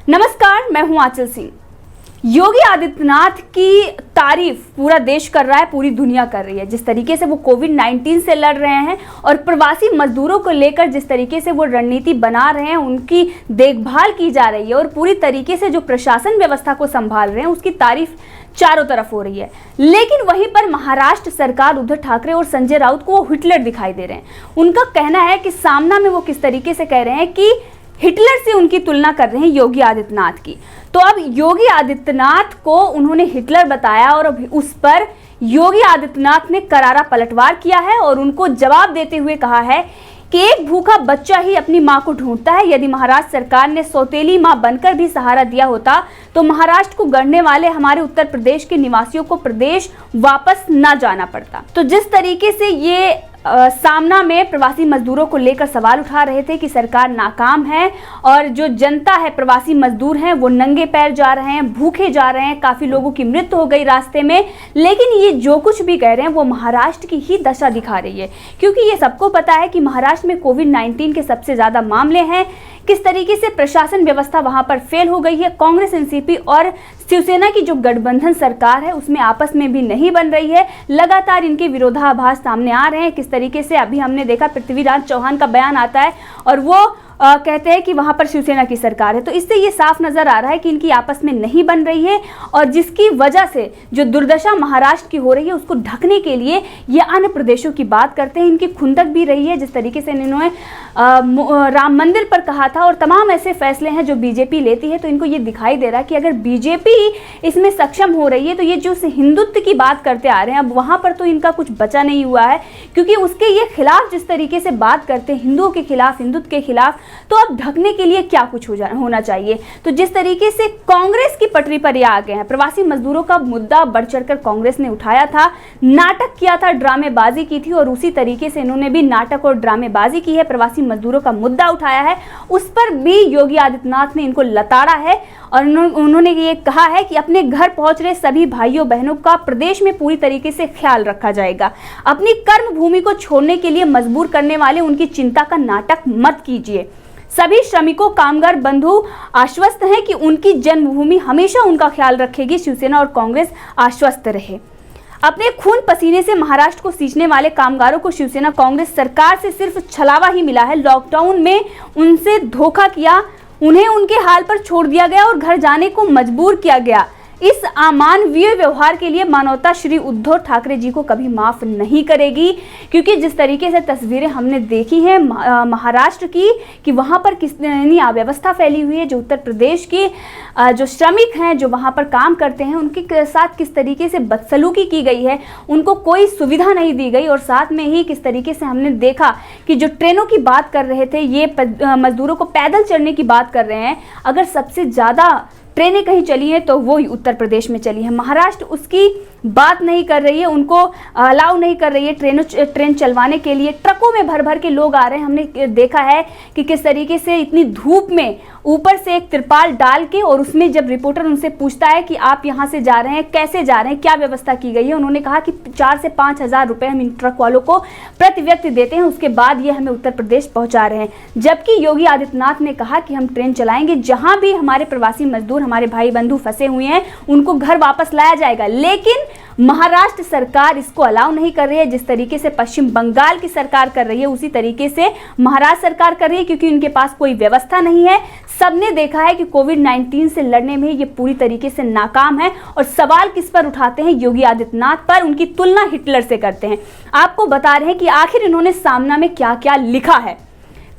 नमस्कार, मैं हूं आंचल सिंह। योगी आदित्यनाथ की तारीफ पूरा देश कर रहा है, पूरी दुनिया कर रही है। जिस तरीके से वो कोविड-19 से लड़ रहे हैं और प्रवासी मजदूरों को लेकर जिस तरीके से वो रणनीति बना रहे हैं, उनकी देखभाल की जा रही है और पूरी तरीके से जो प्रशासन व्यवस्था को संभाल रहे हैं, उसकी तारीफ चारों तरफ हो रही है। लेकिन वहीं पर महाराष्ट्र सरकार उद्धव ठाकरे और संजय राउत को वो हिटलर दिखाई दे रहे हैं। उनका कहना है कि सामना में वो किस तरीके से कह रहे हैं कि हिटलर से उनकी तुलना कर रहे हैं योगी आदित्यनाथ की। तो अब योगी आदित्यनाथ को उन्होंने हिटलर बताया और अब उस पर योगी आदित्यनाथ ने करारा पलटवार किया है और उनको जवाब देते हुए कहा है कि एक भूखा बच्चा ही अपनी मां को ढूंढता है। यदि महाराष्ट्र सरकार ने सौतेली मां बनकर भी सहारा दिया होता तो महाराष्ट्र को गढ़ने वाले हमारे उत्तर प्रदेश के निवासियों को प्रदेश वापस न जाना पड़ता। तो जिस तरीके से ये सामना में प्रवासी मजदूरों को लेकर सवाल उठा रहे थे कि सरकार नाकाम है और जो जनता है, प्रवासी मजदूर हैं, वो नंगे पैर जा रहे हैं, भूखे जा रहे हैं, काफ़ी लोगों की मृत्यु हो गई रास्ते में। लेकिन ये जो कुछ भी कह रहे हैं वो महाराष्ट्र की ही दशा दिखा रही है, क्योंकि ये सबको पता है कि महाराष्ट्र में कोविड-19 के सबसे ज़्यादा मामले हैं। किस तरीके से प्रशासन व्यवस्था वहाँ पर फेल हो गई है। कांग्रेस, एनसीपी और शिवसेना की जो गठबंधन सरकार है उसमें आपस में भी नहीं बन रही है। लगातार इनके विरोधाभास सामने आ रहे हैं। किस तरीके से अभी हमने देखा पृथ्वीराज चौहान का बयान आता है और वो कहते हैं कि वहां पर शिवसेना की सरकार है। तो इससे ये साफ नजर आ रहा है कि इनकी आपस में नहीं बन रही है और जिसकी वजह से जो दुर्दशा महाराष्ट्र की हो रही है उसको ढकने के लिए ये अन्य प्रदेशों की बात करते हैं। इनकी खुंदक भी रही है। जिस तरीके से इन्होंने राम मंदिर पर कहा था और तमाम ऐसे फैसले हैं जो बीजेपी लेती है, तो इनको ये दिखाई दे रहा है कि अगर बीजेपी इसमें सक्षम हो रही है तो ये जो हिंदुत्व की बात करते आ रहे हैं, अब वहां पर तो इनका कुछ बचा नहीं हुआ है, क्योंकि उसके ये खिलाफ जिस तरीके से बात करते हैं, हिंदुओं के खिलाफ, हिंदुत्व के खिलाफ, तो अब ढकने के लिए क्या कुछ होना चाहिए। तो जिस तरीके से कांग्रेस की पटरी पर ये आ गए हैं, प्रवासी मजदूरों का मुद्दा बढ़ चढ़कर कांग्रेस ने उठाया था, नाटक किया था, ड्रामेबाजी की थी और उसी तरीके से इन्होंने भी नाटक और ड्रामेबाजी की है। प्रवासी मजदूरों का मुद्दा उठाया है, उस पर भी योगी आदित्यनाथ ने इनको लताड़ा है और उन्होंने ये कहा है कि अपने घर पहुंच रहे सभी भाइयों बहनों का प्रदेश में पूरी तरीके से ख्याल रखा जाएगा। अपनी कर्म भूमि को छोड़ने के लिए मजबूर करने वाले उनकी चिंता का नाटक मत कीजिए। सभी श्रमिकों, कामगार बंधु आश्वस्त हैं कि उनकी जन्मभूमि हमेशा उनका ख्याल रखेगी। शिवसेना और कांग्रेस आश्वस्त रहे। अपने खून पसीने से महाराष्ट्र को सींचने वाले कामगारों को शिवसेना कांग्रेस सरकार से सिर्फ छलावा ही मिला है। लॉकडाउन में उनसे धोखा किया, उन्हें उनके हाल पर छोड़ दिया गया और घर जाने को मजबूर किया गया। इस अमानवीय व्यवहार के लिए मानवता श्री उद्धव ठाकरे जी को कभी माफ नहीं करेगी, क्योंकि जिस तरीके से तस्वीरें हमने देखी हैं महाराष्ट्र की कि वहां पर कितनी अव्यवस्था फैली हुई है। जो उत्तर प्रदेश की जो श्रमिक हैं, जो वहां पर काम करते हैं, उनके साथ किस तरीके से बदसलूकी की गई है, उनको कोई सुविधा नहीं दी गई। और साथ में ही किस तरीके से हमने देखा कि जो ट्रेनों की बात कर रहे थे, ये मजदूरों को पैदल चलने की बात कर रहे हैं। अगर सबसे ज़्यादा ट्रेनें कहीं चली हैं तो वो उत्तर प्रदेश में चली है। महाराष्ट्र उसकी बात नहीं कर रही है, उनको अलाउ नहीं कर रही है ट्रेन चलवाने के लिए। ट्रकों में भर भर के लोग आ रहे हैं। हमने देखा है कि किस तरीके से इतनी धूप में ऊपर से एक तिरपाल डाल के, और उसमें जब रिपोर्टर उनसे पूछता है कि आप यहाँ से जा रहे हैं, कैसे जा रहे हैं, क्या व्यवस्था की गई है, उन्होंने कहा कि 4 से 5 हज़ार रुपये हम इन ट्रक वालों को प्रति व्यक्ति देते हैं, उसके बाद ये हमें उत्तर प्रदेश पहुँचा रहे हैं। जबकि योगी आदित्यनाथ ने कहा कि हम ट्रेन चलाएंगे, जहाँ भी हमारे प्रवासी मजदूर, हमारे भाई बंधु फंसे हुए हैं, उनको घर वापस लाया जाएगा। लेकिन महाराष्ट्र सरकार इसको अलाउ नहीं कर रही है। जिस तरीके से पश्चिम बंगाल की सरकार कर रही है, उसी तरीके से महाराष्ट्र सरकार कर रही है, क्योंकि उनके पास कोई व्यवस्था नहीं है। सबने देखा है कि कोविड-19 से लड़ने में ये पूरी तरीके से नाकाम है। और सवाल किस पर उठाते हैं? योगी आदित्यनाथ पर। उनकी तुलना हिटलर से करते हैं। आपको बता रहे हैं कि आखिर इन्होंने सामना में क्या क्या लिखा है।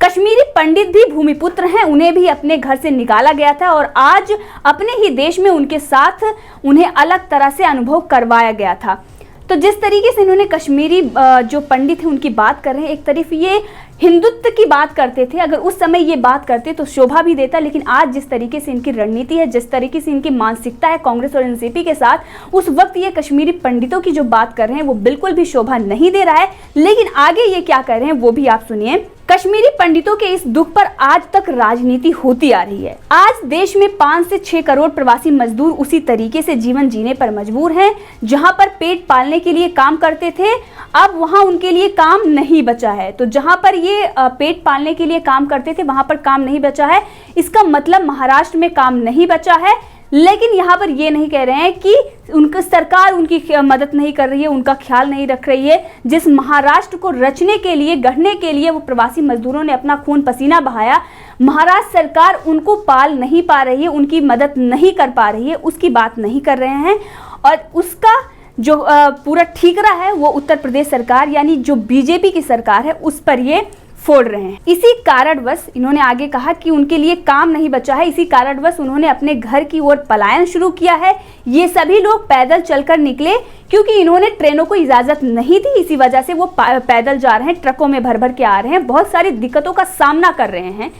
कश्मीरी पंडित भी भूमिपुत्र हैं, उन्हें भी अपने घर से निकाला गया था और आज अपने ही देश में उनके साथ उन्हें अलग तरह से अनुभव करवाया गया था। तो जिस तरीके से इन्होंने कश्मीरी जो पंडित हैं उनकी बात कर रहे हैं, एक तरफ ये हिंदुत्व की बात करते थे, अगर उस समय ये बात करते तो शोभा भी देता। लेकिन आज जिस तरीके से इनकी रणनीति है, जिस तरीके से इनकी मानसिकता है कांग्रेस और एनसीपी के साथ, उस वक्त ये कश्मीरी पंडितों की जो बात कर रहे हैं वो बिल्कुल भी शोभा नहीं दे रहा है। लेकिन आगे ये क्या कर रहे हैं वो भी आप सुनिए। कश्मीरी पंडितों के इस दुख पर आज तक राजनीति होती आ रही है। आज देश में 5 से 6 करोड़ प्रवासी मजदूर उसी तरीके से जीवन जीने पर मजबूर हैं। जहां पर पेट पालने के लिए काम करते थे, अब वहां उनके लिए काम नहीं बचा है। तो जहां पर ये पेट पालने के लिए काम करते थे, वहां पर काम नहीं बचा है। इसका मतलब महाराष्ट्र में काम नहीं बचा है। लेकिन यहाँ पर ये नहीं कह रहे हैं कि उनकी सरकार उनकी मदद नहीं कर रही है, उनका ख्याल नहीं रख रही है। जिस महाराष्ट्र को रचने के लिए, गढ़ने के लिए वो प्रवासी मजदूरों ने अपना खून पसीना बहाया, महाराष्ट्र सरकार उनको पाल नहीं पा रही है, उनकी मदद नहीं कर पा रही है, उसकी बात नहीं कर रहे हैं। और उसका जो पूरा ठीकरा है वो उत्तर प्रदेश सरकार यानी जो बीजेपी की सरकार है उस पर ये फोड़ रहे हैं। इसी कारणवश इन्होंने आगे कहा कि उनके लिए काम नहीं बचा है। इसी कारणवश उन्होंने अपने घर की ओर पलायन शुरू किया है। ये सभी लोग पैदल चलकर निकले क्योंकि इन्होंने ट्रेनों को इजाजत नहीं थी। इसी वजह से वो पैदल जा रहे हैं, ट्रकों में भर भर के आ रहे हैं, बहुत सारी दिक्कतों का सामना कर रहे हैं।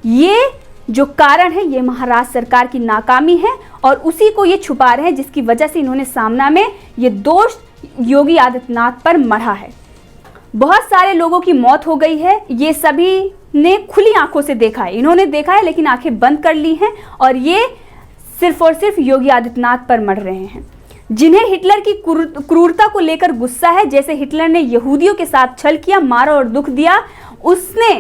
ये जो कारण है ये महाराष्ट्र सरकार की नाकामी है और उसी को ये छुपा रहे हैं, जिसकी वजह से इन्होंने सामना में ये दोष योगी आदित्यनाथ पर मढ़ा है। बहुत सारे लोगों की मौत हो गई है, ये सभी ने खुली आंखों से देखा है। इन्होंने देखा है लेकिन आंखें बंद कर ली हैं और ये सिर्फ और सिर्फ योगी आदित्यनाथ पर मर रहे हैं, जिन्हें हिटलर की क्रूरता को लेकर गुस्सा है। जैसे हिटलर ने यहूदियों के साथ छल किया, मारा और दुख दिया, उसने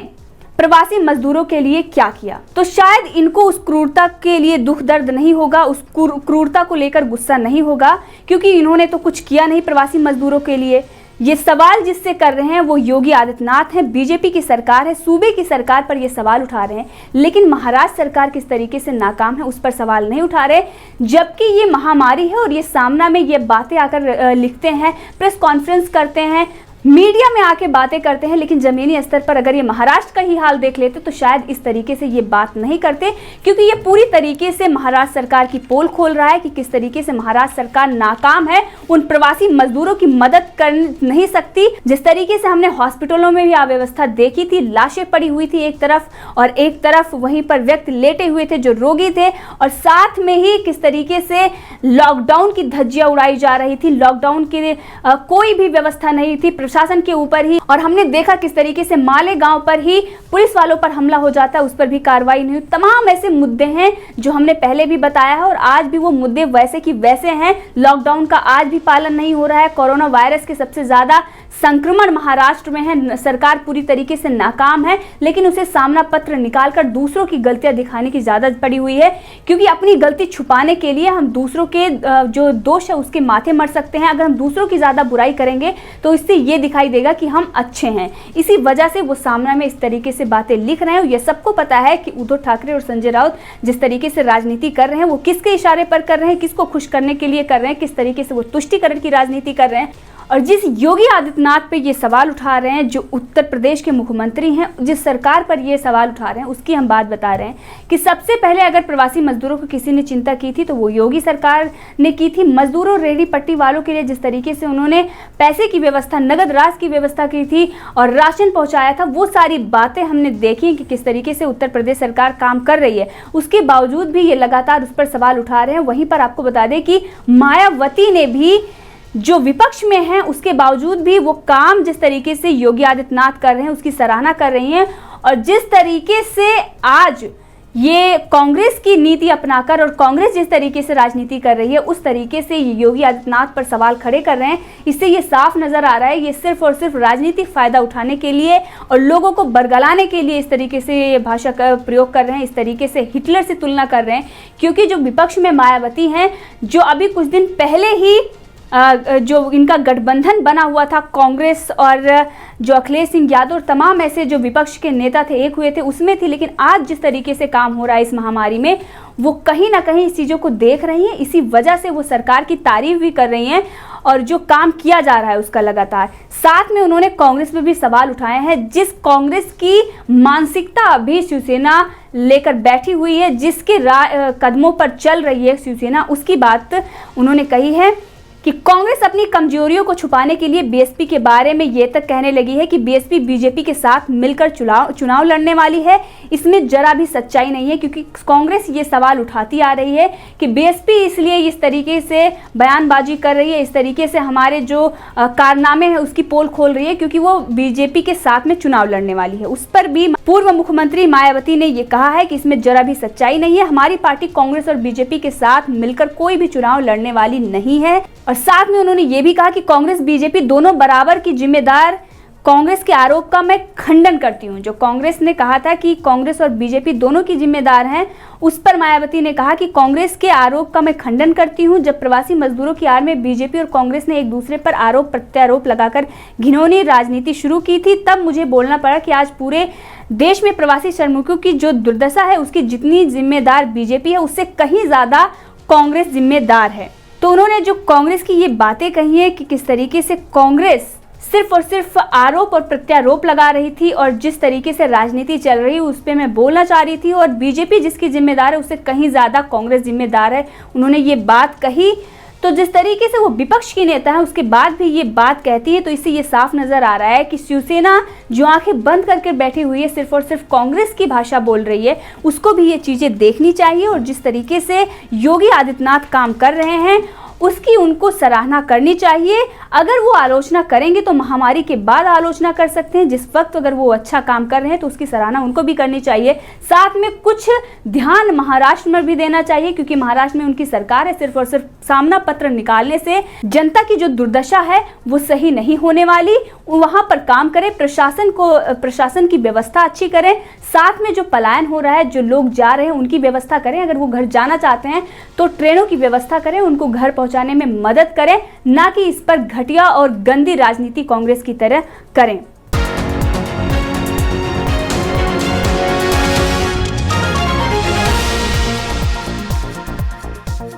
प्रवासी मजदूरों के लिए क्या किया? तो शायद इनको उस क्रूरता के लिए दुख दर्द नहीं होगा, उस क्रूरता को लेकर गुस्सा नहीं होगा, क्योंकि इन्होंने तो कुछ किया नहीं प्रवासी मजदूरों के लिए। ये सवाल जिससे कर रहे हैं वो योगी आदित्यनाथ हैं, बीजेपी की सरकार है, सूबे की सरकार पर ये सवाल उठा रहे हैं। लेकिन महाराष्ट्र सरकार किस तरीके से नाकाम है उस पर सवाल नहीं उठा रहे, जबकि ये महामारी है और ये सामना में ये बातें आकर लिखते हैं, प्रेस कॉन्फ्रेंस करते हैं, मीडिया में आके बातें करते हैं। लेकिन जमीनी स्तर पर अगर ये महाराष्ट्र का ही हाल देख लेते तो शायद इस तरीके से ये बात नहीं करते, क्योंकि ये पूरी तरीके से महाराष्ट्र सरकार की पोल खोल रहा है कि किस तरीके से महाराष्ट्र सरकार नाकाम है, उन प्रवासी मजदूरों की मदद कर नहीं सकती। जिस तरीके से हमने हॉस्पिटलों में भी अव्यवस्था देखी थी, लाशें पड़ी हुई थी एक तरफ और एक तरफ वहीं पर व्यक्ति लेटे हुए थे जो रोगी थे, और साथ में ही किस तरीके से लॉकडाउन की धज्जियां उड़ाई जा रही थी। लॉकडाउन की कोई भी व्यवस्था नहीं थी प्रशासन के ऊपर ही, और हमने देखा किस तरीके से माले गांव पर ही पुलिस वालों पर हमला हो जाता है, उस पर भी कार्रवाई नहीं हुई। तमाम ऐसे मुद्दे हैं जो हमने पहले भी बताया है और आज भी वो मुद्दे वैसे की वैसे हैं। लॉकडाउन का आज भी पालन नहीं हो रहा है। कोरोना वायरस के सबसे ज्यादा संक्रमण महाराष्ट्र में है, सरकार पूरी तरीके से नाकाम है, लेकिन उसे सामना पत्र निकालकर दूसरों की गलतियां दिखाने की ज्यादा पड़ी हुई है, क्योंकि अपनी गलती छुपाने के लिए हम दूसरों के जो दोष है उसके माथे मर सकते हैं। अगर हम दूसरों की ज्यादा बुराई करेंगे तो इससे ये दिखाई देगा कि हम अच्छे हैं। इसी वजह से वो सामना में इस तरीके से बातें लिख रहे हैं। ये सबको पता है कि उद्धव ठाकरे और संजय राउत जिस तरीके से राजनीति कर रहे हैं वो किसके इशारे पर कर रहे हैं, किसको खुश करने के लिए कर रहे हैं, किस तरीके से वो तुष्टीकरण की राजनीति कर रहे हैं। और जिस योगी आदित्यनाथ पे ये सवाल उठा रहे हैं, जो उत्तर प्रदेश के मुख्यमंत्री हैं, जिस सरकार पर ये सवाल उठा रहे हैं, उसकी हम बात बता रहे हैं कि सबसे पहले अगर प्रवासी मजदूरों को किसी ने चिंता की थी तो वो योगी सरकार ने की थी। मजदूरों, रेहड़ी पट्टी वालों के लिए जिस तरीके से उन्होंने पैसे की व्यवस्था, नगद राशि की व्यवस्था की थी और राशन पहुंचाया था, वो सारी बातें हमने देखी कि किस तरीके से उत्तर प्रदेश सरकार काम कर रही है। उसके बावजूद भी ये लगातार उस पर सवाल उठा रहे हैं। वहीं पर आपको बता दें कि मायावती ने भी, जो विपक्ष में है, उसके बावजूद भी वो काम जिस तरीके से योगी आदित्यनाथ कर रहे हैं उसकी सराहना कर रही हैं। और जिस तरीके से आज ये कांग्रेस की नीति अपनाकर और कांग्रेस जिस तरीके से राजनीति कर रही है उस तरीके से योगी आदित्यनाथ पर सवाल खड़े कर रहे हैं, इससे ये साफ नजर आ रहा है ये सिर्फ और सिर्फ राजनीतिक फायदा उठाने के लिए और लोगों को बरगलाने के लिए इस तरीके से ये भाषा का प्रयोग कर रहे हैं, इस तरीके से हिटलर से तुलना कर रहे हैं। क्योंकि जो विपक्ष में मायावती हैं, जो अभी कुछ दिन पहले ही जो इनका गठबंधन बना हुआ था कांग्रेस और जो अखिलेश सिंह यादव और तमाम ऐसे जो विपक्ष के नेता थे एक हुए थे उसमें थी, लेकिन आज जिस तरीके से काम हो रहा है इस महामारी में वो कहीं ना कहीं इस चीज़ों को देख रही हैं। इसी वजह से वो सरकार की तारीफ भी कर रही हैं और जो काम किया जा रहा है उसका लगातार। साथ में उन्होंने कांग्रेस पे भी सवाल उठाए हैं, जिस कांग्रेस की मानसिकता अभी शिवसेना लेकर बैठी हुई है, जिसके कदमों पर चल रही है शिवसेना, उसकी बात उन्होंने कही है कि कांग्रेस अपनी कमजोरियों को छुपाने के लिए बीएसपी के बारे में ये तक कहने लगी है कि बीएसपी बीजेपी के साथ मिलकर चुनाव लड़ने वाली है। इसमें जरा भी सच्चाई नहीं है, क्योंकि कांग्रेस ये सवाल उठाती आ रही है कि बीएसपी इसलिए इस तरीके से बयानबाजी कर रही है, इस तरीके से हमारे जो कारनामे हैं उसकी पोल खोल रही है, क्योंकि वो बीजेपी के साथ में चुनाव लड़ने वाली है। उस पर भी पूर्व मुख्यमंत्री मायावती ने ये कहा है कि इसमें जरा भी सच्चाई नहीं है, हमारी पार्टी कांग्रेस और बीजेपी के साथ मिलकर कोई भी चुनाव लड़ने वाली नहीं है। और साथ में उन्होंने ये भी कहा कि कांग्रेस बीजेपी दोनों बराबर की जिम्मेदार। कांग्रेस के आरोप का मैं खंडन करती हूं। जो कांग्रेस ने कहा था कि कांग्रेस और बीजेपी दोनों की जिम्मेदार हैं, उस पर मायावती ने कहा कि कांग्रेस के आरोप का मैं खंडन करती हूं। जब प्रवासी मजदूरों की आड़ में बीजेपी और कांग्रेस ने एक दूसरे पर आरोप प्रत्यारोप लगाकर घिनौनी राजनीति शुरू की थी, तब मुझे बोलना पड़ा कि आज पूरे देश में प्रवासी श्रमिकों की जो दुर्दशा है उसकी जितनी जिम्मेदार बीजेपी है, उससे कहीं ज्यादा कांग्रेस जिम्मेदार है। तो उन्होंने जो कांग्रेस की ये बातें कही है कि किस तरीके से कांग्रेस सिर्फ और सिर्फ आरोप और प्रत्यारोप लगा रही थी और जिस तरीके से राजनीति चल रही है उस पर मैं बोलना चाह रही थी, और बीजेपी जिसकी जिम्मेदार है उससे कहीं ज़्यादा कांग्रेस जिम्मेदार है, उन्होंने ये बात कही। तो जिस तरीके से वो विपक्ष की नेता है उसके बाद भी ये बात कहती है, तो इससे ये साफ नजर आ रहा है कि शिवसेना जो आंखें बंद करके बैठी हुई है, सिर्फ और सिर्फ कांग्रेस की भाषा बोल रही है, उसको भी ये चीज़ें देखनी चाहिए। और जिस तरीके से योगी आदित्यनाथ काम कर रहे हैं उसकी उनको सराहना करनी चाहिए। अगर वो आलोचना करेंगे तो महामारी के बाद आलोचना कर सकते हैं, जिस वक्त अगर वो अच्छा काम कर रहे हैं तो उसकी सराहना उनको भी करनी चाहिए। साथ में कुछ ध्यान महाराष्ट्र में भी देना चाहिए, क्योंकि महाराष्ट्र में उनकी सरकार है, सिर्फ और सिर्फ सामना पत्र निकालने से जनता की जो दुर्दशा है वो सही नहीं होने वाली। वहां पर काम करें, प्रशासन की व्यवस्था अच्छी करें, साथ में जो पलायन हो रहा है, जो लोग जा रहे हैं उनकी व्यवस्था करें। अगर वो घर जाना चाहते हैं तो ट्रेनों की व्यवस्था करें, उनको घर पहुंचाने में मदद करें, ना कि इस पर घटिया और गंदी राजनीति कांग्रेस की तरह करें।